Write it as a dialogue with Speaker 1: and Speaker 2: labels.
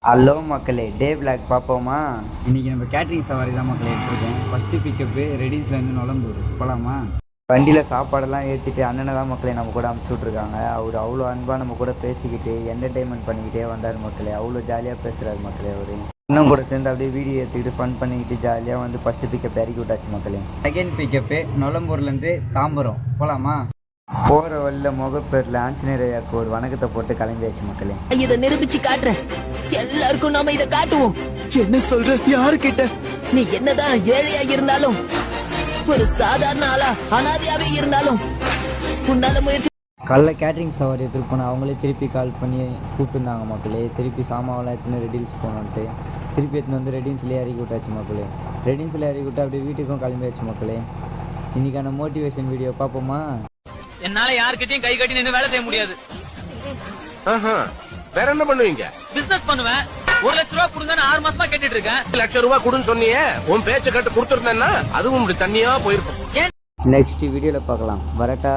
Speaker 1: Hello மக்களே, day black பார்ப்போமா?
Speaker 2: இன்னைக்கு நம்ம கேட்ரிங் சவாரி தான் மக்களே எடுத்துருக்கோம். ஃபஸ்ட்டு பிக்கப்பு ரெடிஸ்லேருந்து நுழம்பூர் போகலாமா?
Speaker 1: வண்டியில் சாப்பாடெல்லாம் ஏற்றிட்டு அண்ணனை தான் மக்களே நம்ம கூட அமுச்சு விட்ருக்காங்க. அவர் அவ்வளோ அன்பாக நம்ம கூட பேசிக்கிட்டு என்டர்டெயின்மெண்ட் பண்ணிக்கிட்டே வந்தார் மக்களே. அவ்வளோ ஜாலியாக பேசுகிறாரு மக்களே. அவர் இன்னும் கூட சேர்ந்து அப்படியே வீடியோ எடுத்துக்கிட்டு ஃபன் பண்ணிக்கிட்டு ஜாலியாக வந்து ஃபஸ்ட்டு பிக்கப் இறக்கி விட்டாச்சு மக்களே.
Speaker 2: செகண்ட் பிக்கப்பு நுழம்பூர்லேருந்து தாம்பரம் போகலாமா?
Speaker 1: போகிற வழியில் முகப்பேரில் ஆஞ்சநேயர் ஐயாவுக்கு ஒரு வணக்கத்தை போட்டு கிளம்பியாச்சு மக்களே.
Speaker 3: இதை நிரூபிச்சு காட்டுறேன். எல்லாருக்கும் நாம இதை காட்டுவோம். என்ன சொல்ற? யாரு கிட்ட? நீ என்னதான் ஏழையா இருந்தாலும், ஒரு சாதாரண ஆளா அனாதையாவே இருந்தாலும் உன்னால முயற்சி.
Speaker 2: காலைல கேட்ரிங் சவாரி எடுத்துகிட்டு போனால் அவங்களே திருப்பி கால் பண்ணி கூப்பிட்டுருந்தாங்க மக்களே. திருப்பி சாமாவெல்லாம் எடுத்துன்னு ரெடில்ஸ் போனோன்ட்டு திருப்பி எடுத்துன்னு வந்து ரெடின்ஸ்லேயே இறக்கி விட்டாச்சு மக்களே. ரெடின்ஸில் இறக்கி விட்டு அப்படியே வீட்டுக்கும் கிளம்பியாச்சு மக்களே. இன்னைக்கான மோட்டிவேஷன் வீடியோ பார்ப்போமா?
Speaker 4: என்னால யார்கிட்டயும் கை கட்டி நின்று வேலை செய்ய முடியாது.
Speaker 5: வேற என்ன பண்ணுவீங்க?
Speaker 4: பிசினஸ் பண்ணுவேன். 1 லட்சம் ரூபாய் கொடுங்க, 6 மாசமா கேட்டுட்டு இருக்கேன்.
Speaker 5: 1 லட்சம் ரூபாய் கொடுன்னு சொன்னியே, உன் பேச்ச கேட்டு கொடுத்துருந்தேன்னா அதுவும் இப்படி தண்ணியா போயிருக்கும்.
Speaker 1: நெக்ஸ்ட் வீடியோவில் பார்க்கலாம். வரட்டா?